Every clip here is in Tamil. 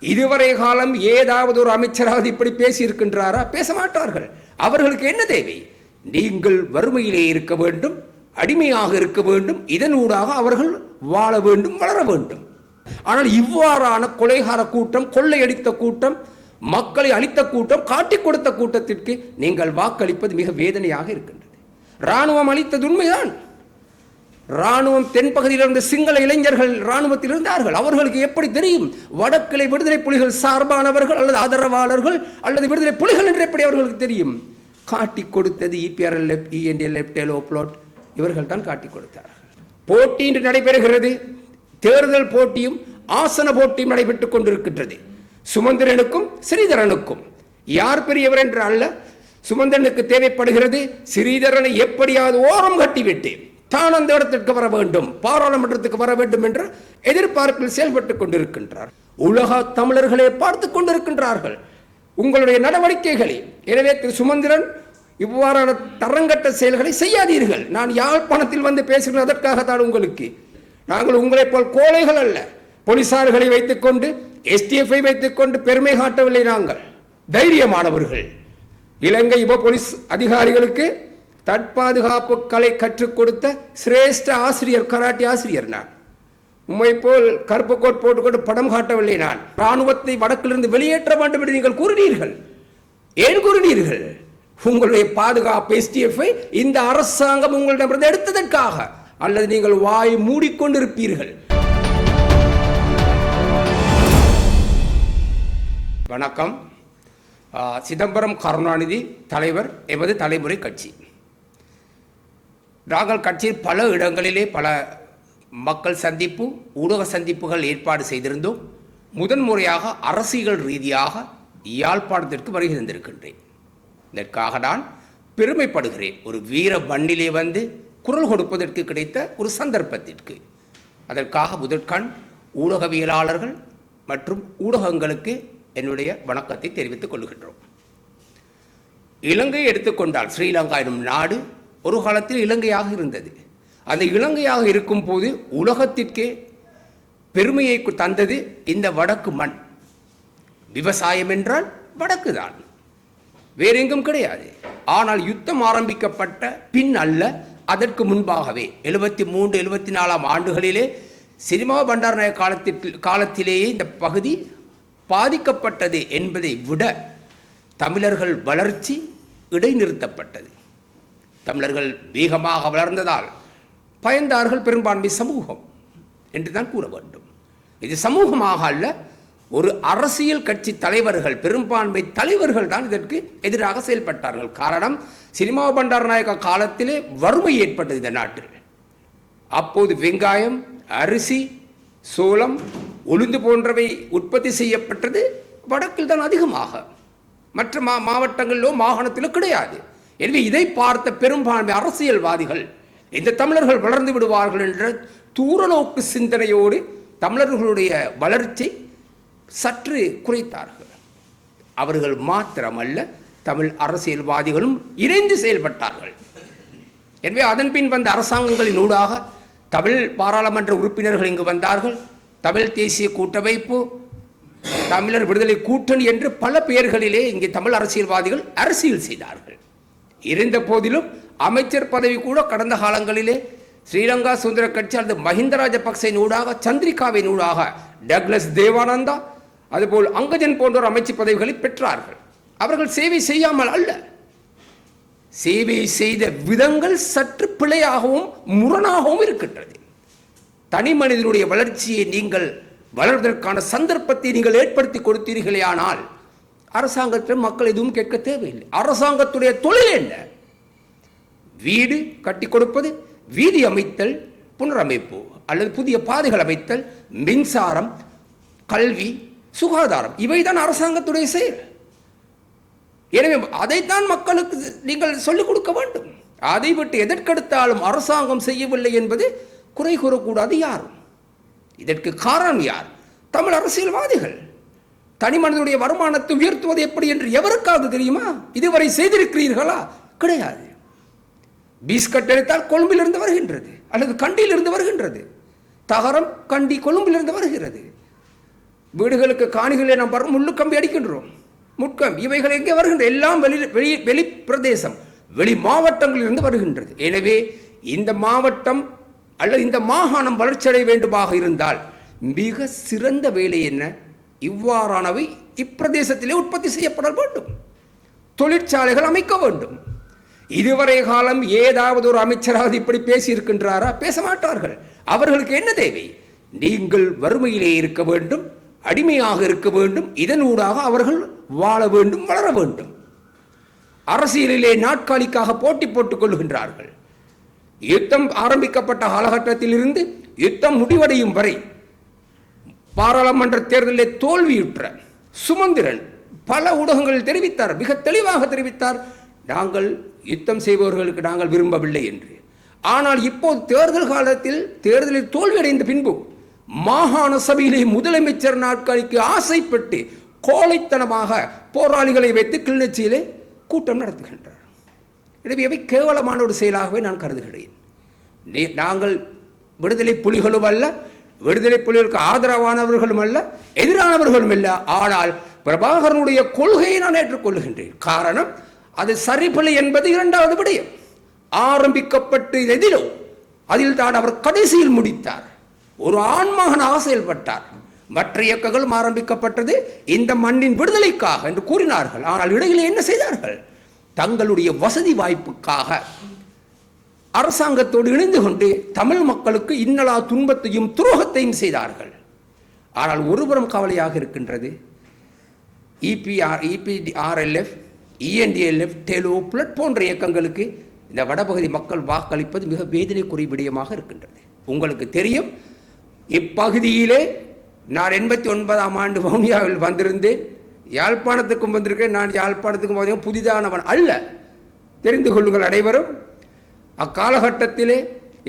இதுவரை காலம் ஏதாவது ஒரு அமைச்சராவது இப்படி பேசி இருக்கின்றாரா? பேச மாட்டார்கள். அவர்களுக்கு என்ன தேவை? நீங்கள் வறுமையிலே இருக்க வேண்டும், அடிமையாக இருக்க வேண்டும், இதனூடாக அவர்கள் வாழ வேண்டும், வளர வேண்டும். ஆனால் இவ்வாறான கொலைகார கூட்டம், கொள்ளையடித்த கூட்டம், மக்களை அழித்த கூட்டம், காட்டிக் கொடுத்த கூட்டத்திற்கு நீங்கள் வாக்களிப்பது மிக வேதனையாக இருக்கின்றது. இராணுவம் அளித்தது உண்மைதான். இராணுவம் தென்பகுதியில் இருந்த சிங்கள இளைஞர்கள் இராணுவத்தில் இருந்தார்கள். அவர்களுக்கு எப்படி தெரியும் வடக்கிளை விடுதலை புலிகள் சார்பானவர்கள் அல்லது ஆதரவாளர்கள் அல்லது விடுதலை புலிகள் என்று எப்படி அவர்களுக்கு தெரியும்? காட்டிக் கொடுத்தது இவர்கள் தான் காட்டிக் கொடுத்தார்கள். போட்டி இன்று நடைபெறுகிறது. தேர்தல் போட்டியும் ஆசன போட்டியும் நடைபெற்றுக் கொண்டிருக்கின்றது. சுமந்திரனுக்கும் ஸ்ரீதரனுக்கும் யார் பெரியவர் என்று அல்ல. சுமந்திரனுக்கு தேவைப்படுகிறது ஸ்ரீதரனை எப்படியாவது ஓரம் கட்டிவிட்டு தான் அந்த இடத்திற்கு வர வேண்டும், பாராளுமன்றத்துக்கு வர வேண்டும் என்ற எதிர்பார்ப்பில் செயல்பட்டுக் கொண்டிருக்கின்றார். உலக தமிழர்களே பார்த்து கொண்டிருக்கின்றார்கள் உங்களுடைய நடவடிக்கைகளை. எனவே திரு சுமந்திரன், இவ்வாறான தரங்கட்ட செயல்களை செய்யாதீர்கள். நான் யாழ்ப்பாணத்தில் வந்து பேசுகிறேன் அதற்காகத்தான் உங்களுக்கு. நாங்கள் உங்களை போல் கோழைகள் அல்ல. போலீசார்களை வைத்துக் கொண்டு STF-ஐ வைத்துக் கொண்டு பெருமை காட்டவில்லை. நாங்கள் தைரியமானவர்கள். இலங்கை உப போலீஸ் அதிகாரிகளுக்கு தற்பாதுகாப்பு கலை கற்றுக் கொடுத்த சிரேஷ்ட ஆசிரியர், கராட்டி ஆசிரியர் நான். உண்மை போல் கருப்பு கோட் போட்டுக்கொண்டு படம் காட்டவில்லை. நான் இராணுவத்தை வடக்கிலிருந்து வெளியேற்ற வேண்டும் என்று நீங்கள் கூறினீர்கள். ஏன் கூறினீர்கள்? உங்களுடைய பாதுகாப்பு STF-ஐ இந்த அரசாங்கம் உங்களிடமிருந்து எடுத்ததற்காக, அல்லது நீங்கள் வாய் மூடிக்கொண்டிருப்பீர்கள். வணக்கம். சிதம்பரம் கருணாநிதி தலைவர் எமது தலைமுறை கட்சி. நாங்கள் கட்சியில் பல இடங்களிலே பல மக்கள் சந்திப்பு, ஊடக சந்திப்புகள் ஏற்பாடு செய்திருந்தோம். முதன்முறையாக அரசியல் ரீதியாக யாழ்ப்பாணத்திற்கு வருகை தந்திருக்கின்றேன். இதற்காக நான் பெருமைப்படுகிறேன். ஒரு வீர மண்ணிலே வந்து குரல் கொடுப்பதற்கு கிடைத்த ஒரு சந்தர்ப்பத்திற்கு. அதற்காக முதற்கண் ஊடகவியலாளர்கள் மற்றும் ஊடகங்களுக்கு என்னுடைய வணக்கத்தை தெரிவித்துக் கொள்கின்றோம். இலங்கை எடுத்துக்கொண்டால் ஸ்ரீலங்கா எனும் நாடு ஒரு காலத்தில் இலங்கையாக இருந்தது. அந்த இலங்கையாக இருக்கும் போது உலகத்திற்கே பெருமையை தந்தது இந்த வடக்கு மண். விவசாயம் என்றால் வடக்கு தான், வேறெங்கும் கிடையாது. ஆனால் யுத்தம் ஆரம்பிக்கப்பட்ட பின் அல்ல, அதற்கு முன்பாகவே 73, 74 ஆண்டுகளிலே சினிமா பண்டாரநாயக காலத்திலேயே இந்த பகுதி பாதிக்கப்பட்டது என்பதை விட தமிழர்கள் வளர்ச்சி இடைநிறுத்தப்பட்டது. தமிழர்கள் வேகமாக வளர்ந்ததால் பயந்தார்கள் பெரும்பான்மை சமூகம் என்று தான் கூற வேண்டும். இது சமூகமாக அல்ல, ஒரு அரசியல் கட்சி தலைவர்கள், பெரும்பான்மை தலைவர்கள் தான் இதற்கு எதிராக செயல்பட்டார்கள். காரணம், சினிமா பண்டாரநாயக காலத்திலே வறுமை ஏற்பட்டது இந்த நாட்டில். அப்போது வெங்காயம், அரிசி, சோளம், உளுந்து போன்றவை உற்பத்தி செய்யப்பட்டது வடக்கில் தான் அதிகமாக. மற்ற மாவட்டங்களிலோ மாகாணத்திலோ கிடையாது. எனவே இதை பார்த்த பெரும்பான்மை அரசியல்வாதிகள் இந்த தமிழர்கள் வளர்ந்து விடுவார்கள் என்ற தூரநோக்கு சிந்தனையோடு தமிழர்களுடைய வளர்ச்சி சற்று குறைத்தார்கள். அவர்கள் மாத்திரமல்ல, தமிழ் அரசியல்வாதிகளும் இணைந்து செயல்பட்டார்கள். எனவே அதன் பின் வந்த அரசாங்கங்களின் ஊடாக தமிழ் பாராளுமன்ற உறுப்பினர்கள் இங்கு வந்தார்கள். தமிழ் தேசிய கூட்டமைப்பு, தமிழர் விடுதலை கூட்டணி என்று பல பெயர்களிலே இங்கே தமிழ் அரசியல்வாதிகள் அரசியல் செய்தார்கள். இருந்த போதிலும் அமைச்சர் பதவி கூட கடந்த காலங்களிலே ஸ்ரீலங்கா சுதந்திர கட்சி அல்லது மஹிந்த ராஜபக்சேவின் ஊடாக, சந்திரிகாவின் ஊடாக, டக்ளஸ் தேவானந்தா, அதுபோல் அங்கஜன் போன்றோர் அமைச்சு பதவிகளை பெற்றார்கள். அவர்கள் சேவை செய்யாமல் அல்ல, சேவை செய்த விதங்கள் சற்று பிழையாகவும் முரணாகவும் இருக்கின்றது. தனி மனிதனுடைய வளர்ச்சியை நீங்கள் வளர்வதற்கான சந்தர்ப்பத்தை நீங்கள் ஏற்படுத்தி கொடுத்தீர்களே, ஆனால் அரசாங்கத்தில் மக்கள் எதுவும் கேட்க தேவையில்லை. அரசாங்கத்துடைய தொழில் என்ன? வீடு கட்டி கொடுப்பது, வீதி அமைத்தல், புனரமைப்பு அல்லது புதிய பாதைகள் அமைத்தல், மின்சாரம், கல்வி, சுகாதாரம், இவைதான் அரசாங்கத்துடைய செயல். எனவே அதைத்தான் மக்களுக்கு நீங்கள் சொல்லிக் கொடுக்க வேண்டும். அதை விட்டு எதற்கெடுத்தாலும் அரசாங்கம் செய்யவில்லை என்பது குறை கூறக்கூடாது யாரும். இதற்கு காரணம் யார்? தமிழ் அரசியல்வாதிகள். தனி மனிதனுடைய வருமானத்தை உயர்த்துவது எப்படி என்று எவருக்காவது தெரியுமா? இதுவரை செய்திருக்கிறீர்களா? கிடையாது. பீஸ் கட்டெடுத்தால் கொழும்பிலிருந்து வருகின்றது அல்லது கண்டியிலிருந்து வருகின்றது. தகரம் கண்டி கொழும்பிலிருந்து வருகிறது. வீடுகளுக்கு காணிகளை நாம் வரும் முள்ளுக்கம்பி அடிக்கின்றோம். முட்கம்பி இவைகள் எங்கே வருகின்ற எல்லாம் வெளி பிரதேசம், வெளி மாவட்டங்களிலிருந்து வருகின்றது. எனவே இந்த மாவட்டம் அல்லது இந்த மாகாணம் வளர்ச்சியடைய வேண்டுமாக இருந்தால் மிக சிறந்த வேலை என்ன? இவ்வாறானவை இப்பிரதேசத்திலே உற்பத்தி செய்யப்பட வேண்டும், தொழிற்சாலைகள் அமைக்க வேண்டும். இதுவரை காலம் ஏதாவது ஒரு அமைச்சராவது இப்படி பேசியிருக்கின்றாரா? பேச மாட்டார்கள். அவர்களுக்கு என்ன தேவை? நீங்கள் வறுமையிலே இருக்க வேண்டும், அடிமையாக இருக்க வேண்டும், இதனூடாக அவர்கள் வாழ வேண்டும், வளர வேண்டும். அரசியலிலே நாட்காலிக்காக போட்டி போட்டுக் கொள்கின்றார்கள். யுத்தம் ஆரம்பிக்கப்பட்ட காலகட்டத்தில் இருந்து யுத்தம் முடிவடையும் வரை பாராளுமன்ற தேர்தலில் தோல்வியுற்ற சுமந்திரன் பல ஊடகங்களில் தெரிவித்தார், மிக தெளிவாக தெரிவித்தார், நாங்கள் யுத்தம் செய்பவர்களுக்கு நாங்கள் விரும்பவில்லை என்று. ஆனால் இப்போது தேர்தல் காலத்தில் தேர்தலில் தோல்வியடைந்த பின்பு மாகாண சபையிலே முதலமைச்சர் நாட்காலிக்கு ஆசைப்பட்டு கோழைத்தனமாக போராளிகளை வைத்து கிளிநொச்சியிலே கூட்டம் நடத்துகின்றார். எனவே இவை கேவலமான ஒரு செயலாகவே நான் கருதுகிறேன். நாங்கள் விடுதலை புலிகளும் அல்ல, விடுதலை புலிகளுக்கு ஆதரவானவர்களும் அல்ல, எதிரானவர்களும் அல்ல. ஆனால் பிரபாகரனுடைய கொள்கையை நான் ஏற்றுக்கொள்கின்றேன். காரணம், அது சரிபிழை என்பது இரண்டாவது விடயம். ஆரம்பிக்கப்பட்டு எதிரோ அதில் தான் அவர் கடைசியில் முடித்தார். ஒரு ஆண்மகனாக செயல்பட்டார். மற்ற இயக்கங்களும் ஆரம்பிக்கப்பட்டது இந்த மண்ணின் விடுதலைக்காக என்று கூறினார்கள். ஆனால் இடையிலே என்ன செய்தார்கள்? தங்களுடைய வசதி வாய்ப்புக்காக அரசாங்கத்தோடு இணைந்து கொண்டு தமிழ் மக்களுக்கு இன்னலா துன்பத்தையும் துரோகத்தையும் செய்தார்கள். ஆனால் ஒருபுறம் கவலையாக இருக்கின்றது, EPRLF, ENDLF, டெலோ, பிளட் போன்ற இயக்கங்களுக்கு இந்த வடபகுதி மக்கள் வாக்களிப்பது மிக வேதனைக்குரிய விடயமாக இருக்கின்றது. உங்களுக்கு தெரியும், இப்பகுதியிலே நான் 89ஆம் ஆண்டு வவுனியாவில் வந்திருந்தேன். யாழ்ப்பாணத்துக்கும் வந்திருக்கேன். நான் யாழ்ப்பாணத்துக்கும் வந்து புதிதானவன் அல்ல, தெரிந்து கொள்ளுங்கள் அனைவரும். அக்காலகட்டத்திலே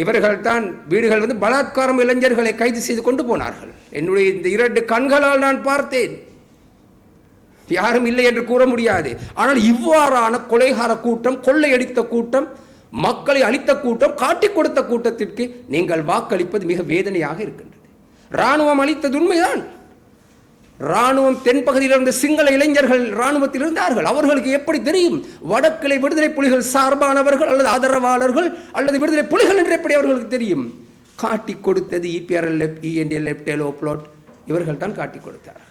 இவர்கள் தான் வீடுகள் வந்து பலாத்காரம் இளைஞர்களை கைது செய்து கொண்டு போனார்கள். என்னுடைய இந்த 2 கண்களால் நான் பார்த்தேன். யாரும் இல்லை என்று கூற முடியாது. ஆனால் இவ்வாறான கொலைகார கூட்டம், கொள்ளையடித்த கூட்டம், மக்களை அழித்த கூட்டம், காட்டிக் கொடுத்த கூட்டத்திற்கு நீங்கள் வாக்களிப்பது மிக வேதனையாக இருக்கின்றது. இராணுவம் அளித்தது உண்மைதான். இராணுவம் தென்பகுதியில் இருந்த சிங்கள இளைஞர்கள் இராணுவத்தில் இருந்தார்கள். அவர்களுக்கு எப்படி தெரியும் வடக்கிளை விடுதலை புலிகள் சார்பானவர்கள் அல்லது ஆதரவாளர்கள் அல்லது விடுதலை புலிகள் என்று எப்படி அவர்களுக்கு தெரியும்? காட்டிக் கொடுத்தது EPRLF, ENDLF, டெலோ, பிளாட் இவர்கள் தான் காட்டிக் கொடுத்தார்கள்.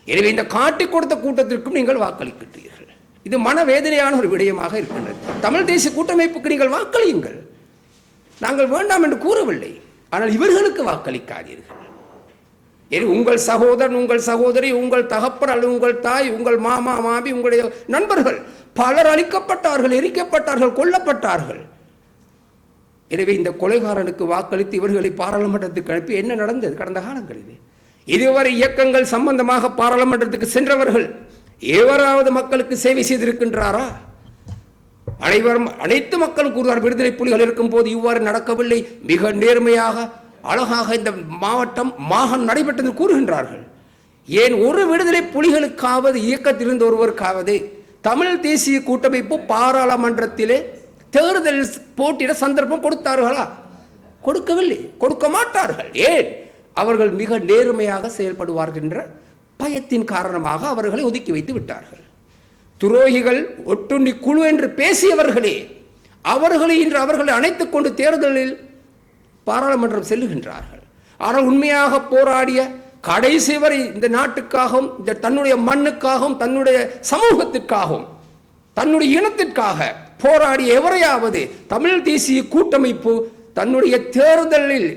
எனவே இந்த காட்டிக் கொடுத்த கூட்டத்திற்கும் நீங்கள் வாக்களிக்கின்றீர்கள். இது மனவேதனையான ஒரு விடயமாக இருக்கின்றது. தமிழ் தேசிய கூட்டமைப்புக்கு நீங்கள் வாக்களியுங்கள், நாங்கள் வேண்டாம் என்று கூறவில்லை. ஆனால் இவர்களுக்கு வாக்களிக்காதீர்கள். உங்கள் சகோதரன், உங்கள் சகோதரி, உங்கள் தகப்பன் அல்லது உங்கள் தாய், உங்கள் மாமா, மாமி, உங்களுடைய நண்பர்கள் பலர் அழிக்கப்பட்டார்கள், எரிக்கப்பட்டார்கள், கொல்லப்பட்டார்கள். எனவே இந்த கொலைகாரனுக்கு வாக்களித்து இவர்களை பாராளுமன்றத்துக்கு அனுப்பி என்ன நடந்தது கடந்த காலங்களில்? இதுவரை இயக்கங்கள் சம்பந்தமாக பாராளுமன்றத்துக்கு சென்றவர்கள் எவராவது மக்களுக்கு சேவை செய்திருக்கின்றாரா? அனைத்து மக்களும் கூறுவார், விடுதலை புலிகள் இருக்கும் போது இவ்வாறு நடக்கவில்லை, மிக நேர்மையாக அழகாக இந்த மாகாணம் நடைபெற்றது கூறுகின்றார்கள். ஏன் ஒரு விடுதலை புலிகளுக்காவது, இயக்கத்திலிருந்து ஒருவருக்காவது தமிழ் தேசிய கூட்டமைப்பு பாராளுமன்றத்திலே தேர்தல் போட்டியிட சந்தர்ப்பம் கொடுத்தார்களா? கொடுக்கவில்லை, கொடுக்க மாட்டார்கள். ஏன்? அவர்கள் மிக நேர்மையாக செயல்படுவார்கள் என்ற பயத்தின் காரணமாக அவர்களை ஒதுக்கி வைத்து விட்டார்கள். துரோகிகள், ஒட்டுண்ணி குழு என்று பேசியவர்களே அவர்களை இன்று அவர்களை அணைத்துக் கொண்டு தேர்தலில் பாராளுமன்றம் செல்லுகின்றார்கள். ஆனால் உண்மையாக போராடிய கடைசி வரை இந்த நாட்டுக்காகவும், இந்த தன்னுடைய மண்ணுக்காகவும், தன்னுடைய சமூகத்திற்காகவும், தன்னுடைய இனத்திற்காக போராடிய எவரையாவது தமிழ் தேசிய கூட்டமைப்பு தன்னுடைய தேர்தலில்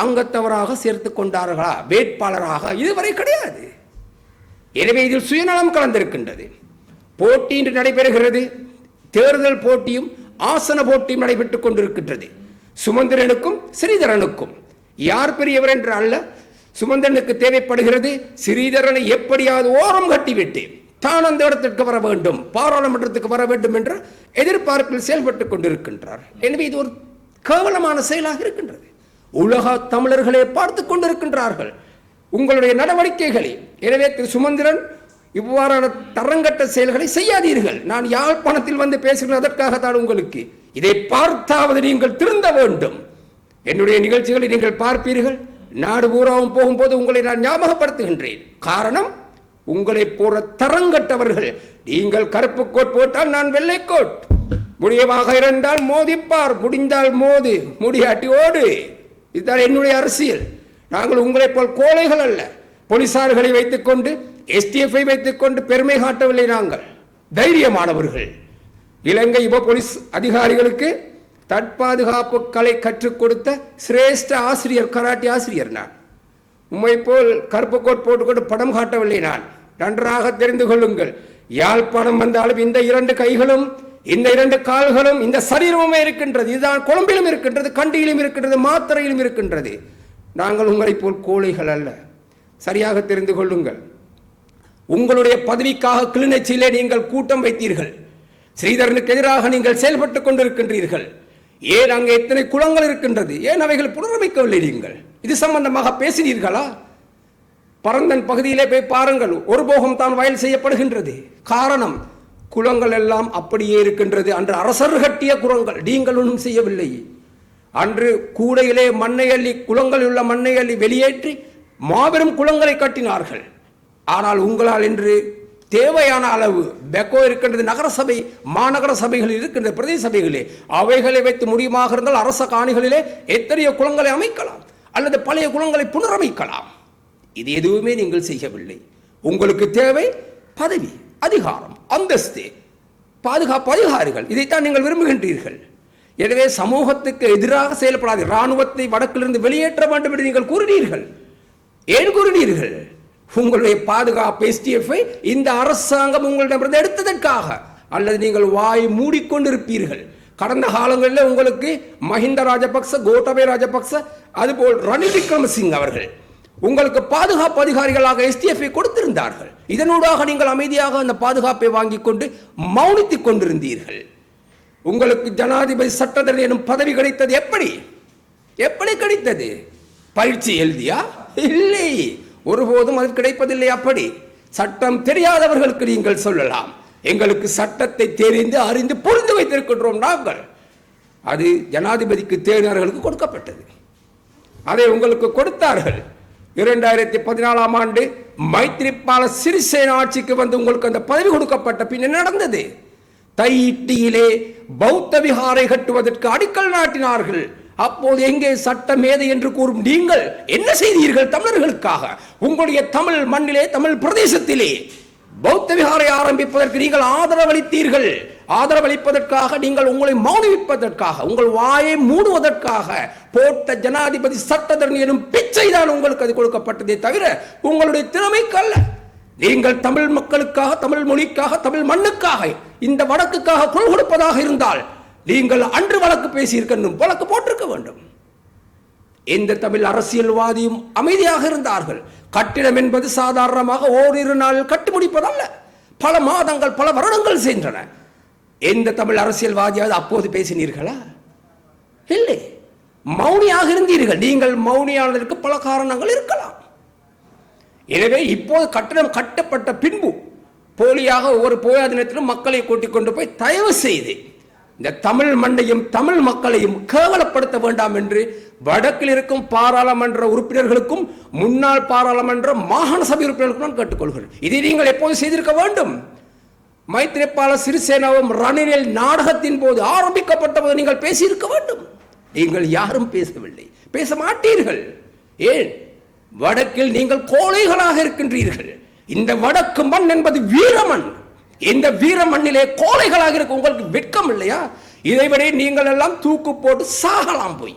அங்கத்தவராக சேர்த்துக் கொண்டார்களா, வேட்பாளராக? இதுவரை கிடையாது. எனவே இதில் சுயநலம் கலந்திருக்கின்றது. போட்டி இன்று நடைபெறுகிறது. தேர்தல் போட்டியும் ஆசன போட்டியும் நடைபெற்றுக் கொண்டிருக்கின்றது. சுமந்திரனுக்கும் ஸ்ரீதரனுக்கும் யார் பெரியவர் என்று அல்ல, சுமந்திரனுக்கு தேவைப்படுகிறது ஸ்ரீதரனை எப்படியாவது ஓரம் கட்டிவிட்டு தான் அந்த இடத்திற்கு வர வேண்டும், பாராளுமன்றத்துக்கு வர வேண்டும் என்ற எதிர்பார்ப்பில் செயல்பட்டுக் கொண்டிருக்கின்றார். எனவே இது ஒரு கேவலமான செயலாக இருக்கின்றது. உலக தமிழர்களே பார்த்து கொண்டிருக்கின்றார்கள் உங்களுடைய நடவடிக்கைகளை. எனவே திரு சுமந்திரன், இவ்வாறான தரங்கட்ட செயல்களை செய்யாதீர்கள். நான் யாழ்ப்பாணத்தில் வந்து பேசுகிறேன் அதற்காகத்தான் உங்களுக்கு. இதை பார்த்தாவது நீங்கள் திருந்த வேண்டும். என்னுடைய நிகழ்ச்சிகளை நீங்கள் பார்ப்பீர்கள், நாடு பூராவும் போகும்போது உங்களை நான் ஞாபகப்படுத்துகின்றேன். காரணம், உங்களை போற தரங்கட்டவர்கள். நீங்கள் கருப்பு கோட் போட்டால் நான் வெள்ளை கோட், முடியமாக இருந்தால் மோதிப்பார், முடிந்தால் மோது, முடியாட்டி ஓடு. இதுதான் என்னுடைய அரசியல். நாங்கள் உங்களை போல் கோழைகள் அல்ல. போலீசார்களை வைத்துக்கொண்டு, STF-ஐ வைத்துக்கொண்டு பெருமை காட்டவில்லை. நாங்கள் தைரியமானவர்கள். இலங்கை உப போலீஸ் அதிகாரிகளுக்கு தற்பாதுகாப்பு கலை கற்றுக் கொடுத்த சிரேஷ்ட ஆசிரியர், கராட்டி ஆசிரியர் நான். உம்மை போல் கருப்பு கோட் போட்டுக்கொண்டு படம் காட்டவில்லை நான். நன்றாக தெரிந்து கொள்ளுங்கள். யாழ்ப்பாணம் வந்தாலும் இந்த 2 கைகளும், இந்த 2 கால்களும், இந்த சரீரமுமே இருக்கின்றது. இதுதான் கொழும்பிலும் இருக்கின்றது, கண்டியிலும் இருக்கின்றது, மாத்திரையிலும் இருக்கின்றது. நாங்கள் உங்களை போல் கோழைகள் அல்ல. சரியாக தெரிந்து கொள்ளுங்கள். உங்களுடைய பதவிக்காக கிளிநொச்சியிலே நீங்கள் கூட்டம் வைத்தீர்கள். ஸ்ரீதரனுக்கு எதிராக நீங்கள் செயல்பட்டுக் கொண்டிருக்கின்றீர்கள். ஏன் அங்கே எத்தனை குளங்கள் இருக்கின்றது? ஏன் அவைகள் புனரமைக்கவில்லை? நீங்கள் இது சம்பந்தமாக பேசினீர்களா? பரந்தன் பகுதியிலே போய் பாருங்கள், ஒரு போகம் தான் வயல் செய்யப்படுகின்றது. காரணம், குளங்கள் எல்லாம் அப்படியே இருக்கின்றது. அன்று அரசர் கட்டிய குளங்கள், நீங்கள் ஒன்றும் செய்யவில்லை. அன்று கூடையிலே மண்ணை அள்ளி, குளங்களில் உள்ள மண்ணை அள்ளி வெளியேற்றி மாபெரும் குளங்களை கட்டினார்கள். ஆனால் உங்களால் இன்று தேவையான அளவு பெக்கோ இருக்கின்றது. நகரசபை, மாநகர சபைகள் இருக்கின்ற பிரதேச சபைகளே, அவைகளை வைத்து முடியுமாக இருந்தால் அரச காணிகளிலே எத்தனையோ குளங்களை அமைக்கலாம், அல்லது பழைய குளங்களை புனரமைக்கலாம். இது எதுவுமே நீங்கள் செய்யவில்லை. உங்களுக்கு தேவை பதவி, அதிகாரம், அந்தஸ்து, பாதுகாப்பு அதிகாரிகள். இதைத்தான் நீங்கள் விரும்புகின்றீர்கள். எனவே சமூகத்துக்கு எதிராக செயல்படாது. இராணுவத்தை வடக்கிலிருந்து வெளியேற்ற வேண்டும் என்று நீங்கள் கூறினீர்கள். ஏன் கூறினீர்கள்? உங்களுடைய பாதுகாப்பு STF-ஐ இந்த அரசாங்கம் உங்களிடமிருந்து எடுத்ததற்காக, அல்லது நீங்கள் வாய் மூடிக்கொண்டிருப்பீர்கள். கடந்த காலங்களில் உங்களுக்கு மஹிந்த ராஜபக்ச, கோட்டபய ராஜபக்ச, அதுபோல் ரணில் விக்ரமசிங்க அவர்கள் உங்களுக்கு பாதுகாப்பு அதிகாரிகளாக STF-ஐ கொடுத்திருந்தார்கள். இதனூடாக நீங்கள் அமைதியாக அந்த பாதுகாப்பை வாங்கிக் கொண்டு மௌனித்துக் கொண்டிருந்தீர்கள். உங்களுக்கு ஜனாதிபதி சட்டத்தரணி எனும் பதவி கிடைத்தது எப்படி? எப்படி கிடைத்தது? பயிற்சி எழுதியா? இல்லை, ஒருபோதும் அது கிடைப்பதில்லை. அப்படி சட்டம் தெரியாதவர்களுக்கு நீங்கள் சொல்லலாம், எங்களுக்கு சட்டத்தை தெரிந்து அறிந்து புரிந்து வைத்திருக்கின்றோம் நாங்கள். அது ஜனாதிபதிக்கு தேர்தல்களுக்கு கொடுக்கப்பட்டது. அதை உங்களுக்கு கொடுத்தார்கள். 2014ஆம் ஆண்டு மைத்ரிபால சிறிசேன ஆட்சிக்கு வந்து உங்களுக்கு அந்த பதவி கொடுக்கப்பட்ட பின் என்ன நடந்தது? தையிட்டியிலே பௌத்த விகாரை கட்டுவதற்கு அடிக்கல் நாட்டினார்கள். அப்போது எங்கே சட்ட மேதை என்று கூறும் நீங்கள் என்ன செய்தீர்கள்? தமிழர்களுக்காக உங்களுடைய தமிழ் மண்ணிலே, தமிழ் பிரதேசத்திலே பௌத்த விகாரை ஆரம்பிப்பதற்கு நீங்கள் ஆதரவளித்தீர்கள். ஆதரவளிப்பதற்காக, நீங்கள் உங்களை மௌனிப்பதற்காக, உங்கள் வாயை மூடுவதற்காக போட்ட ஜனாதிபதி சட்டத்தரணி எனும் பிச்சை தான் உங்களுக்கு அது கொடுக்கப்பட்டதே தவிர உங்களுடைய திறமைக்கல்ல. நீங்கள் தமிழ் மக்களுக்காக, தமிழ் மொழிக்காக, தமிழ் மண்ணுக்காக, இந்த வழக்குக்காக குரல் கொடுப்பதாக இருந்தால் நீங்கள் அன்று வழக்கு பேசியிருக்கணும், வழக்கு போட்டிருக்க வேண்டும். எந்த தமிழ் அரசியல்வாதியும் அமைதியாக இருந்தார்கள். கட்டிடம் என்பது சாதாரணமாக ஓரிரு நாளில் கட்டி முடிப்பதல்ல, பல மாதங்கள், பல வருடங்கள் சென்றன. எந்த தமிழ் அரசியல்வாதியாவது அப்போது பேசினீர்களா? இல்லை, மௌனியாக இருந்தீர்கள். நீங்கள் மௌனியானதற்கு பல காரணங்கள் இருக்கலாம். எனவே இப்போது கட்டடம் கட்டப்பட்ட பின்பு போலியாக ஒவ்வொரு போயா தினத்திலும் மக்களை கூட்டிக் கொண்டு போய் தயவு செய்து இந்த தமிழ் மண்ணையும் தமிழ் மக்களையும் கேவலப்படுத்த வேண்டாம் என்று வடக்கில் இருக்கும் பாராளுமன்ற உறுப்பினர்களுக்கும் முன்னாள் பாராளுமன்ற மாகாண சபை உறுப்பினர்களுக்கும் நான் கேட்டுக்கொள்கிறேன். இதை நீங்கள் எப்போது செய்திருக்க வேண்டும். மைத்ரிபால சிறிசேனாவும் ரணில் நாடகத்தின் போது ஆரம்பிக்கப்பட்ட போது நீங்கள் பேசியிருக்க வேண்டும். நீங்கள் யாரும் பேசவில்லை, பேச மாட்டீர்கள். ஏன்? வடக்கில் நீங்கள் கோழைகளாக இருக்கின்றீர்கள். இந்த வடக்கு மண் என்பது வீரமண். இந்த வீர மண்ணிலே கோழைகளாக இருக்க உங்களுக்கு வெட்கம் இல்லையா? இதைவிட நீங்கள் எல்லாம் தூக்கு போட்டு சாகலாம் போய்.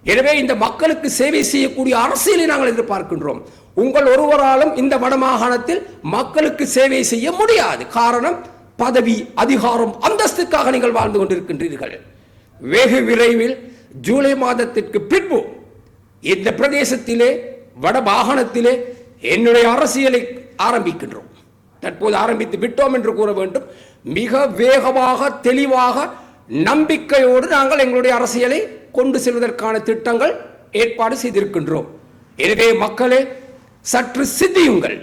எனவே இந்த மக்களுக்கு சேவை செய்யக்கூடிய அரசியலை நாங்கள் எதிர்பார்க்கின்றோம். உங்கள் ஒருவராலும் இந்த வடமாகாணத்தில் மக்களுக்கு சேவை செய்ய முடியாது. காரணம், பதவி, அதிகாரம், அந்தஸ்துக்காக நீங்கள் வாழ்ந்து கொண்டிருக்கின்றீர்கள். வெகு விரைவில் ஜூலை மாதத்திற்கு பின்பு இந்த பிரதேசத்திலே, வட மாகாணத்திலே என்னுடைய அரசியலை ஆரம்பிக்கின்றோம். தற்போது ஆரம்பித்து விட்டோம் என்று கூற வேண்டும். மிக வேகமாக, தெளிவாக, நம்பிக்கையோடு நாங்கள் எங்களுடைய அரசியலை கொண்டு செல்வதற்கான திட்டங்கள் ஏற்பாடு செய்திருக்கின்றோம். எனவே மக்களே, சற்று சிந்தியுங்கள்.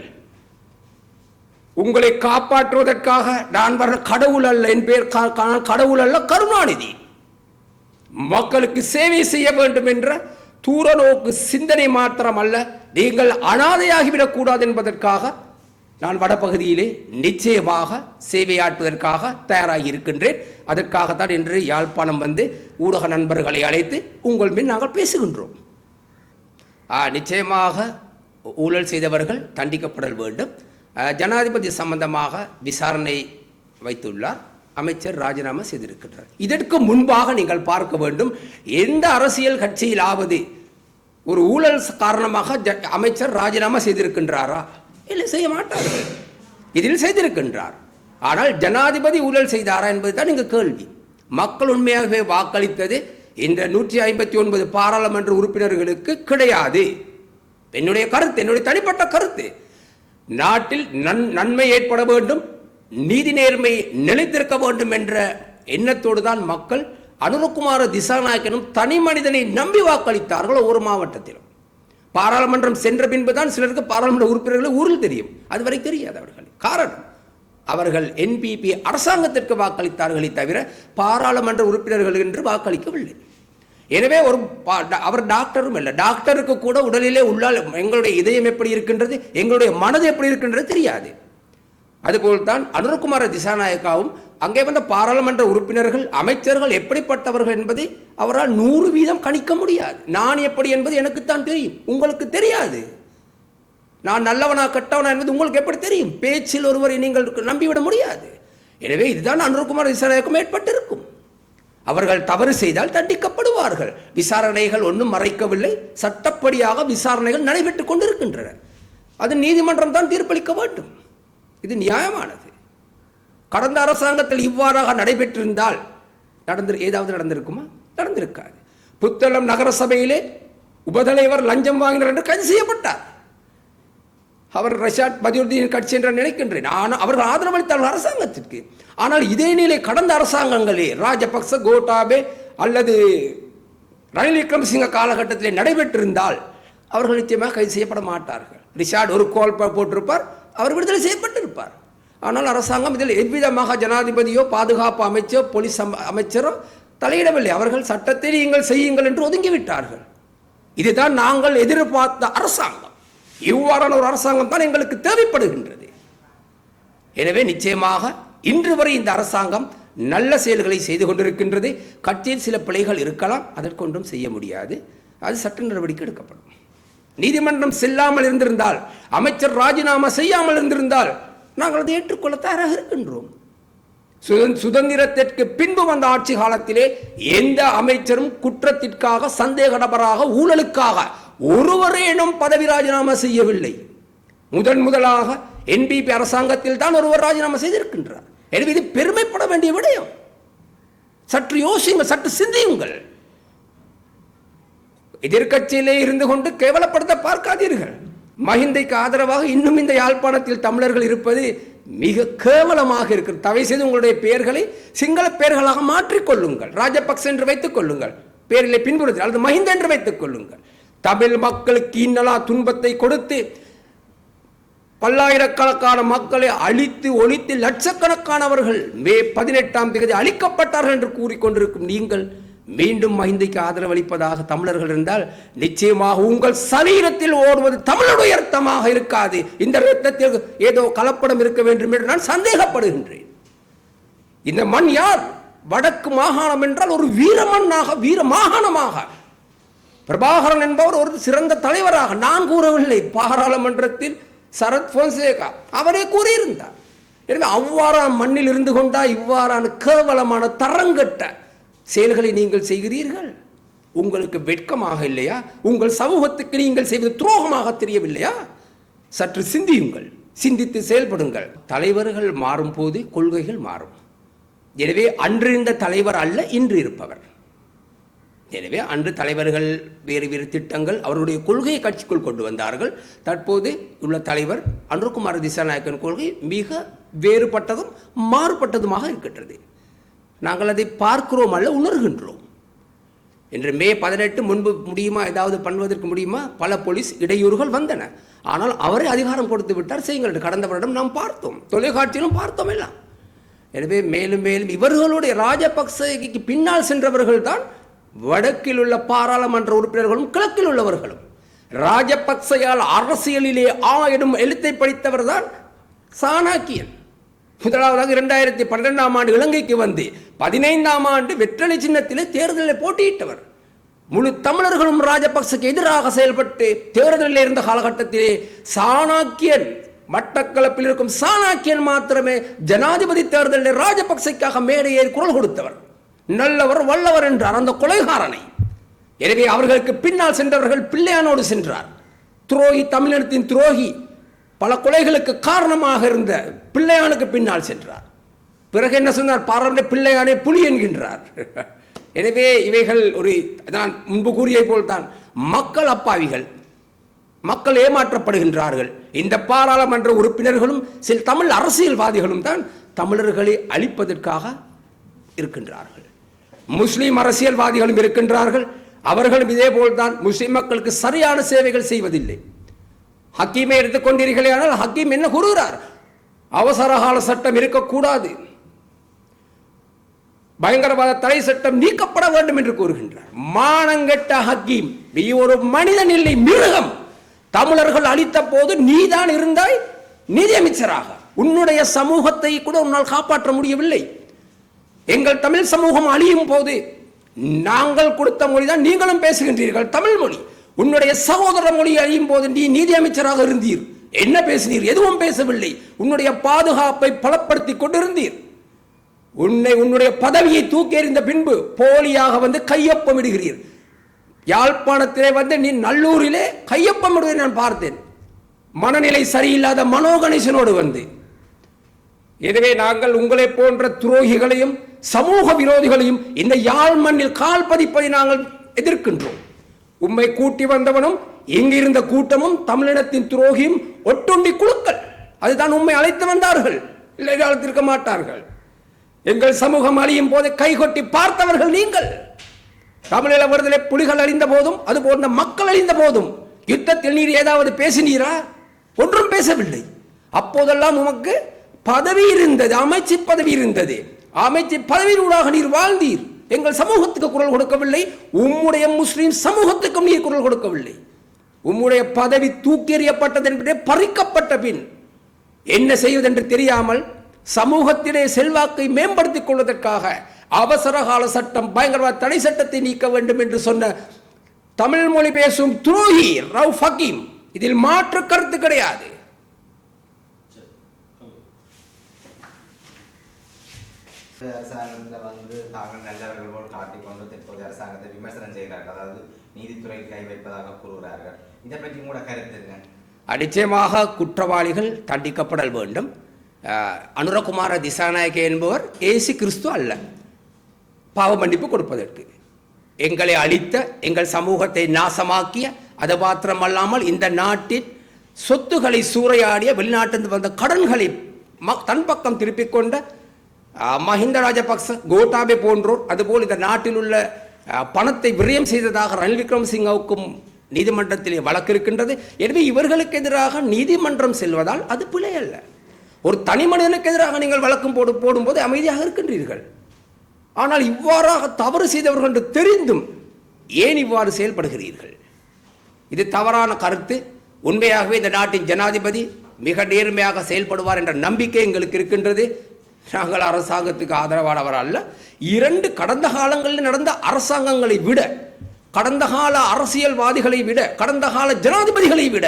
உங்களை காப்பாற்றுவதற்காக நான் வர கடவுள் அல்ல, என் பேர் கடவுள் அல்ல, கருணாநிதி. மக்களுக்கு சேவை செய்ய வேண்டும் என்ற தூரநோக்கு சிந்தனை மாத்திரம் அல்ல, நீங்கள் அனாதையாகிவிடக்கூடாது என்பதற்காக நான் வடபகுதியிலே நிச்சயமாக சேவையாற்றுவதற்காக தயாராகி இருக்கின்றேன். அதற்காகத்தான் இன்று யாழ்ப்பாணம் வந்து ஊடக நண்பர்களை அழைத்து உங்கள் மீது நாங்கள் பேசுகின்றோம். நிச்சயமாக ஊழல் செய்தவர்கள் தண்டிக்கப்படல் வேண்டும். ஜனாதிபதி சம்பந்தமாக விசாரணை வைத்துள்ளார். அமைச்சர் ராஜினாமா செய்திருக்கின்றார். இதற்கு முன்பாக நீங்கள் பார்க்க வேண்டும், எந்த அரசியல் கட்சியிலாவது ஒரு ஊழல் காரணமாக அமைச்சர் ராஜினாமா செய்திருக்கின்றாரா? இல்லை, செய்ய மாட்டார்கள். இதில் செய்திருக்கின்றார். ஆனால் ஜனாதிபதி ஊழல் செய்தாரா என்பதுதான் இங்கு கேள்வி. மக்கள் உண்மையாகவே வாக்களித்தது இந்த 159 பாராளுமன்ற உறுப்பினர்களுக்கு கிடையாது. என்னுடைய கருத்து, என்னுடைய தனிப்பட்ட கருத்து. நாட்டில் நன்மை ஏற்பட வேண்டும், நீதி நேர்மை நிலைத்திருக்க வேண்டும் என்ற எண்ணத்தோடு தான் மக்கள் அனுரகுமார திசாநாயக்கனும் தனி மனிதனை நம்பி வாக்களித்தார்கள். ஒவ்வொரு மாவட்டத்திலும் பாராளுமன்றம் சென்ற பின்புதான் சிலருக்கு பாராளுமன்ற உறுப்பினர்களை ஊரில் தெரியும், அதுவரை தெரியாது அவர்கள். காரணம், அவர்கள் என்பிபி அரசாங்கத்திற்கு வாக்களித்தார்களே தவிர பாராளுமன்ற உறுப்பினர்கள் என்று வாக்களிக்கவில்லை. எனவே அவர் டாக்டரும் இல்லை. டாக்டருக்கு கூட உடலிலே உள்ளால் எங்களுடைய இதயம் எப்படி இருக்கின்றது, எங்களுடைய மனது எப்படி இருக்கின்றது தெரியாது. அதுபோல்தான் அனுரகுமார திசாநாயக்காவும் அங்கே வந்த பாராளுமன்ற உறுப்பினர்கள் அமைச்சர்கள் எப்படிப்பட்டவர்கள் என்பதை அவரால் 100% கணிக்க முடியாது. நான் எப்படி என்பது எனக்குத்தான் தெரியும், உங்களுக்கு தெரியாது. நான் நல்லவனா கெட்டவனா என்பது உங்களுக்கு எப்படி தெரியும்? பேச்சில் ஒருவரை நீங்கள் நம்பிவிட முடியாது. எனவே இதுதான் அனுரகுமார திசாநாயக்கம் ஏற்பட்டிருக்கும். அவர்கள் தவறு செய்தால் தண்டிக்கப்படுவார்கள். விசாரணைகள் ஒன்றும் மறைக்கவில்லை, சட்டப்படியாக விசாரணைகள் நடைபெற்றுக் கொண்டிருக்கின்றன. அது நீதிமன்றம் தான் தீர்ப்பளிக்க வேண்டும். இது நியாயமானது. கடந்த அரசாங்கத்தில் இவ்வாறாக நடைபெற்றிருந்தால் ஏதாவது நடந்திருக்குமா? நடந்திருக்காது. புத்தளம் நகர சபையிலே உபதலைவர் லஞ்சம் வாங்கினார் என்று கைது செய்யப்பட்டார். அவர் ரஷாத் பதியுதீன் கட்சி என்று நினைக்கின்றேன். ஆனால் அவர்கள் ஆதரவளித்தார்கள் அரசாங்கத்திற்கு. ஆனால் இதே நிலை கடந்த அரசாங்கங்களே ராஜபக்ச, கோட்டாபே அல்லது ரணில் விக்ரமசிங்க காலகட்டத்தில் நடைபெற்றிருந்தால் அவர்கள் நிச்சயமாக கைது செய்யப்பட மாட்டார்கள். ரிஷாட் ஒரு கோல் போட்டிருப்பார், அவர் விடுதலை செய்யப்பட்டிருப்பார். ஆனால் அரசாங்கம் இதில் எவ்விதமாக ஜனாதிபதியோ பாதுகாப்பு அமைச்சோ போலீஸ் அமைச்சரோ தலையிடவில்லை. அவர்கள் சட்டத்தை நீங்கள் செய்யுங்கள் என்று ஒதுங்கிவிட்டார்கள். இதுதான் நாங்கள் எதிர்பார்த்த அரசாங்கம். இவ்வாறான ஒரு அரசாங்கம் தான் எங்களுக்கு தேவைப்படுகின்றது. எனவே நிச்சயமாக இன்று வரை இந்த அரசாங்கம் நல்ல செயல்களை செய்து கொண்டிருக்கின்றது. கட்சியில் சில பிழைகள் இருக்கலாம், அதற்கொன்றும் செய்ய முடியாது. அது சட்ட நடவடிக்கை எடுக்கப்படும். நீதிமன்றம் செல்லாமல் இருந்திருந்தால், அமைச்சர் ராஜினாமா செய்யாமல் இருந்திருந்தால் நாங்கள் அதை ஏற்றுக்கொள்ள தயாராக இருக்கின்றோம். சுதந்திரத்திற்கு பின்பு வந்த ஆட்சி காலத்திலே எந்த அமைச்சரும் குற்றத்திற்காக, சந்தேக நபராக, ஊழலுக்காக ஒருவரேனும் பதவி ராஜினாமா செய்யவில்லை. முதலாக என்பிபி அரசாங்கத்தில் தான் ஒருவர் ராஜினாமா செய்திருக்கின்றார். எனவே இது பெருமைப்பட வேண்டிய விடயம். சற்று யோசியுங்கள், சற்று சிந்தியுங்கள். எதிர்கட்சியிலே இருந்து கொண்டு கேவலப்படுத்த பார்க்காதீர்கள். மஹிந்தைக்கு ஆதரவாக இன்னும் இந்த யாழ்ப்பாணத்தில் தமிழர்கள் இருப்பது மிக கேவலமாக இருக்கிறது. தயவு செய்து உங்களுடைய பெயர்களை சிங்கள பெயர்களாக மாற்றிக்கொள்ளுங்கள். ராஜபக்ச என்று வைத்துக் கொள்ளுங்கள், பெயரிலே பின்புறத்தில், அல்லது மஹிந்த என்று வைத்துக் கொள்ளுங்கள். தமிழ் மக்களுக்கு இன்னலா துன்பத்தை கொடுத்து பல்லாயிரக்கணக்கான மக்களை அழித்து ஒழித்து லட்சக்கணக்கானவர்கள் மே 18ஆம் தேதி அழிக்கப்பட்டார்கள் என்று கூறிக்கொண்டிருக்கும் நீங்கள் மீண்டும் மஹிந்தைக்கு ஆதரவளிப்பதாக தமிழர்கள் இருந்தால் நிச்சயமாக உங்கள் சரீரத்தில் ஓடுவது தமிழுடைய இரத்தமாக இருக்காது. இந்த இரத்தத்தில் ஏதோ கலப்படம் இருக்க வேண்டும் என்று நான் சந்தேகப்படுகின்றேன். இந்த மண் யார்? வடக்கு மாகாணம் என்றால் ஒரு வீரமண்ணாக, வீர மாகாணமாக பிரபாகரன் என்பவர் ஒரு சிறந்த தலைவராக நான் கூறவில்லை. பாராளுமன்றத்தில் சரத் பொன்சேகா அவரே கூறியிருந்தார். எனவே அவ்வாறான மண்ணில் இருந்து கொண்டா இவ்வாறான கேவலமான தரங்கட்ட செயல்களை நீங்கள் செய்கிறீர்கள்? உங்களுக்கு வெட்கமாக இல்லையா? உங்கள் சமூகத்துக்கு நீங்கள் செய்வது துரோகமாக தெரியவில்லையா? சற்று சிந்தியுங்கள், சிந்தித்து செயல்படுங்கள். தலைவர்கள் மாறும் போது கொள்கைகள் மாறும். எனவே அன்று இருந்த தலைவர் அல்ல இன்று இருப்பவர். எனவே அன்று தலைவர்கள் வேறு வேறு திட்டங்கள், அவருடைய கொள்கையை கட்சிக்குள் கொண்டு வந்தார்கள். தற்போது உள்ள தலைவர் அனுரகுமார திசாநாயக்கன் கொள்கை மிக வேறுபட்டதும் மாறுபட்டதுமாக இருக்கின்றது. நாங்கள் அதை பார்க்கிறோம் அல்ல, உணர்கின்றோம். இன்று மே 18 முன்பு முடியுமா? ஏதாவது பண்ணுவதற்கு முடியுமா? பல போலீஸ் இடையூறுகள் வந்தன. ஆனால் அவரே அதிகாரம் கொடுத்து விட்டார், செய்யுங்கள். கடந்த வருடம் நாம் பார்த்தோம், தொலைக்காட்சியிலும் பார்த்தோம் எல்லாம். எனவே மேலும் மேலும் இவர்களுடைய ராஜபக்சேக்கு பின்னால் சென்றவர்கள் தான் வடக்கில் உள்ள பாராளுமன்ற உறுப்பினர்களும் கிழக்கில் உள்ளவர்களும். ராஜபக்சையால் அரசியலிலே எனும் எழுத்தை படித்தவர் தான் சாணக்கியன். முதலாவதாக 2012ஆம் ஆண்டு இலங்கைக்கு வந்து 15ஆம் ஆண்டு வெற்றலை சின்னத்திலே தேர்தலில் போட்டியிட்டவர். முழு தமிழர்களும் ராஜபக்சக்கு எதிராக செயல்பட்டு தேர்தலில் இருந்த காலகட்டத்திலே சாணக்கியன், மட்டக்களப்பில் இருக்கும் சாணக்கியன் மாத்திரமே ஜனாதிபதி தேர்தலில் ராஜபக்சைக்காக மேடையை குரல் கொடுத்தவர். நல்லவர் வல்லவர் என்றார் அந்த கொலைகாரனை. எனவே அவர்களுக்கு பின்னால் சென்றவர்கள் பிள்ளையானோடு சென்றார். துரோகி, தமிழினத்தின் துரோகி, பல கொலைகளுக்கு காரணமாக இருந்த பிள்ளையானுக்கு பின்னால் சென்றார். பிறகு என்ன சொன்னார்? பாராளுமன்ற பிள்ளையானே புலி என்கின்றார். எனவே இவைகள் ஒரு, நான் முன்பு கூறிய போல்தான், மக்கள் அப்பாவிகள், மக்கள் ஏமாற்றப்படுகின்றார்கள். இந்த பாராளுமன்ற உறுப்பினர்களும் சில தமிழ் அரசியல்வாதிகளும் தான் தமிழர்களை அழிப்பதற்காக இருக்கின்றார்கள். முஸ்லிம் அரசியல்வாதிகளும் இருக்கின்றார்கள். அவர்களும் இதே போல்தான் முஸ்லிம் மக்களுக்கு சரியான சேவைகள் செய்வதில்லை. ஹக்கீமை எடுத்துக்கொண்டீர்களே, ஆனால் ஹக்கீம் என்ன கூறுகிறார்? அவசரகால சட்டம் இருக்கக்கூடாது, பயங்கரவாத தடை சட்டம் நீக்கப்பட வேண்டும் என்று கூறுகின்றார். மானங்கெட்ட ஹக்கீம், நீ ஒரு மனிதன் இல்லை, மிருகம். தமிழர்கள் அளித்த போது நீதான் இருந்தாய் நிதியமைச்சராக. உன்னுடைய சமூகத்தை கூட உன்னால் காப்பாற்ற முடியவில்லை. எங்கள் தமிழ் சமூகம் அழியும் போது நாங்கள் கொடுத்த மொழிதான் நீங்களும் பேசுகின்றீர்கள், தமிழ் மொழி. உன்னுடைய சகோதர மொழி அழியும் போது நீ நீதி அமைச்சராக இருந்தீர், என்ன பேசினீர்? எதுவும் பேசவில்லை. உன்னுடைய பாதுகாப்பை பலப்படுத்தி கொண்டிருந்தீர். உன்னுடைய பதவியை தூக்கி எறிந்த பின்பு போலியாக வந்து கையொப்பம் இடுகிறீர். யாழ்ப்பாணத்திலே வந்து நீ நல்லூரிலே கையொப்பம் இடுவதை நான் பார்த்தேன், மனநிலை சரியில்லாத மனோகணேசனோடு வந்து. எனவே நாங்கள் உங்களை போன்ற துரோகிகளையும் சமூக விரோதிகளையும் இந்த யாழ் மண்ணில் கால் பதிப்பதை நாங்கள் எதிர்க்கின்றோம். உம்மை கூட்டி வந்தவனும் இங்கிருந்த கூட்டமும் தமிழினத்தின் துரோகியும் ஒட்டுண்டி குழுக்கள். அதுதான் உண்மை அழைத்து வந்தார்கள், இல்லை அழைத்திருக்க மாட்டார்கள். எங்கள் சமூகம் அழியும் போது கைகொட்டி பார்த்தவர்கள் நீங்கள். தமிழீழ விடுதலை புலிகள் அழிந்த போதும் அது போன்ற மக்கள் அழிந்த போதும் யுத்தத்தில் நீர் ஏதாவது பேசினீரா? ஒன்றும் பேசவில்லை. அப்போதெல்லாம் உமக்கு பதவி இருந்தது, அமைச்சு பதவி இருந்தது. அமைச்சு பதவியினூடாக நீர் வாழ்ந்தீர். எங்கள் சமூகத்துக்கு குரல் கொடுக்கவில்லை, உம்முடைய முஸ்லிம் சமூகத்துக்கும் நீர் குரல் கொடுக்கவில்லை. உம்முடைய பதவி தூக்கி எறியப்பட்டது என்பதே பறிக்கப்பட்ட பின் என்ன செய்வதென்று தெரியாமல் சமூகத்திலே செல்வாக்கை மேம்படுத்திக் கொள்வதற்காக அவசர கால சட்டம், பயங்கரவாத தடை சட்டத்தை நீக்க வேண்டும் என்று சொன்ன தமிழ் மொழி பேசும் துரோகி ரவுஃப் ஹக்கீம், இதில் மாற்று கருத்து கிடையாது. அரசாங்கத்தில் வந்து தாங்கள் நல்லவர்கள் போல் காட்டிக்கொண்டு தற்போதைய அரசாங்கத்தை விமர்சனம் செய்கிறார்கள், அதாவது நீதித்துறை கை வைப்பதாக கூறுகிறார்கள். இதை பற்றி கூட கருத்துங்க. நிச்சயமாக குற்றவாளிகள் தண்டிக்கப்படல் வேண்டும். அனுரகுமார திசாநாயக்க என்பவர் ஏசு கிறிஸ்து அல்ல பாவ மன்னிப்பு கொடுப்பதற்கு. எங்களை அழித்த, எங்கள் சமூகத்தை நாசமாக்கிய, அது மாத்திரமல்லாமல் இந்த நாட்டின் சொத்துக்களை சூறையாடிய, வெளிநாட்டிலிருந்து வந்த கடன்களை தன் பக்கம் திருப்பிக் கொண்ட மஹிந்த ராஜபக்ச, கோட்டாபே போன்றோர், அதுபோல் இந்த நாட்டில் உள்ள பணத்தை விரயம் செய்ததாக ரணில் விக்ரமசிங்கவுக்கும் நீதிமன்றத்திலே வழக்கு இருக்கின்றது. எனவே இவர்களுக்கு எதிராக நீதிமன்றம் செல்வதால் அது பிழை அல்ல. ஒரு தனி மனிதனுக்கு எதிராக நீங்கள் வழக்கம் போடும்போது அமைதியாக இருக்கின்றீர்கள். ஆனால் இவ்வாறாக தவறு செய்தவர்கள் என்று தெரிந்தும் ஏன் இவ்வாறு செயல்படுகிறீர்கள்? இது தவறான கருத்து. உண்மையாகவே இந்த நாட்டின் ஜனாதிபதி மிக நேர்மையாக செயல்படுவார் என்ற நம்பிக்கை எங்களுக்கு இருக்கின்றது. நாங்கள் அரசாங்கத்துக்கு ஆதரவானவர் அல்ல. இரண்டு கடந்த காலங்களில் நடந்த அரசாங்கங்களை விட, கடந்த கால அரசியல்வாதிகளை விட, கடந்த கால ஜனாதிபதிகளை விட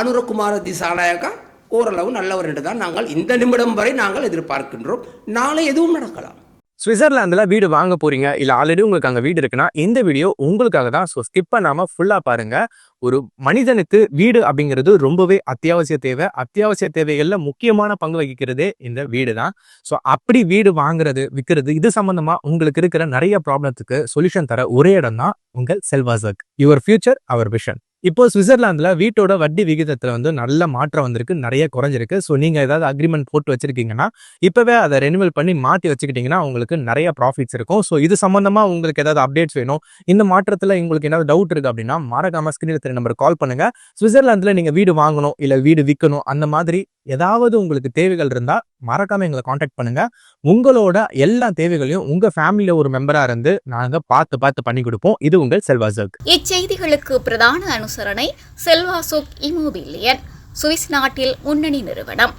அனுரகுமார திசாநாயக்கா ஓரளவு நல்லவர் என்று தான் நாங்கள் இந்த நிமிடம் வரை நாங்கள் எதிர்பார்க்கின்றோம். நாளை எதுவும் நடக்கலாம். சுவிட்சர்லாந்துல வீடு வாங்க போறீங்க, இல்ல ஆல்ரெடி உங்களுக்கு அங்க வீடு இருக்குன்னா இந்த வீடியோ உங்களுக்காக தான். ஸோ ஸ்கிப் பண்ணாம ஃபுல்லா பாருங்க. ஒரு மனிதனுக்கு வீடு அப்படிங்கிறது ரொம்பவே அத்தியாவசிய தேவை. அத்தியாவசிய தேவைகள்ல முக்கியமான பங்கு வகிக்கிறதே இந்த வீடு தான். ஸோ அப்படி வீடு வாங்குறது, விற்கிறது, இது சம்பந்தமா உங்களுக்கு இருக்கிற நிறைய ப்ராப்ளத்துக்கு சொல்யூஷன் தர ஒரே இடம் தான் உங்கள் செல்வாசக். Your future our vision. இப்போ சுவிட்சர்லாந்துல வீட்டோட வட்டி விகிதத்துல வந்து நல்ல மாற்றம் வந்திருக்கு, நிறைய குறைஞ்சிருக்கு. ஸோ நீங்க ஏதாவது அக்ரிமெண்ட் போட்டு வச்சிருக்கீங்கன்னா இப்பவே அதை ரெனிவல் பண்ணி மாற்றி வச்சுக்கிட்டீங்கன்னா உங்களுக்கு நிறைய ப்ராஃபிட்ஸ் இருக்கும். ஸோ இது சம்பந்தமா உங்களுக்கு ஏதாவது அப்டேட்ஸ் வேணும், இந்த மாற்றத்துல உங்களுக்கு ஏதாவது டவுட் இருக்கு அப்படின்னா மறக்காம ஸ்கிரீன்ல தெரிய நம்பர் கால் பண்ணுங்க. சுவிட்சர்லாந்துல நீங்க வீடு வாங்கணும், இல்ல வீடு விற்கணும், அந்த மாதிரி ஏதாவது உங்களுக்கு தேவைகள் இருந்தா மறக்காம எங்களை காண்டாக்ட் பண்ணுங்க. உங்களோட எல்லா தேவைகளையும் உங்க ஃபேமிலியில ஒரு மெம்பரா இருந்து நாங்க பார்த்து பண்ணி கொடுப்போம். இது உங்கள் செல்வாசோக். இச்செய்திகளுக்கு பிரதான அனுசரணை செல்வாசோக் இமோபிலியன், சுவிஸ் நாட்டில் முன்னணி நிறுவனம்.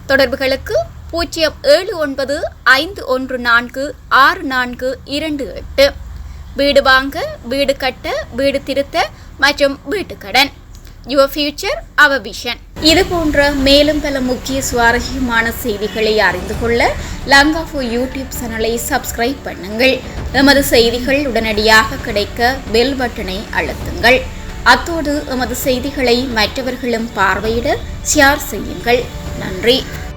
தொடர்புகளுக்கு 0795146428. வீடு வாங்க, வீடு கட்ட, வீடு திருத்த மற்றும் வீட்டுக்கடன். Your future our vision. இது போன்ற மேலும் பல முக்கிய சுவாரஸ்யமான செய்திகளை அறிந்து கொள்ள லங்காஃபோ யூடியூப் சேனலை சப்ஸ்கிரைப் பண்ணுங்கள். எமது செய்திகள் உடனடியாக கிடைக்க பெல் பட்டனை அழுத்துங்கள். அத்தோடு எமது செய்திகளை மற்றவர்களும் பார்வையிட ஷேர் செய்யுங்கள். நன்றி.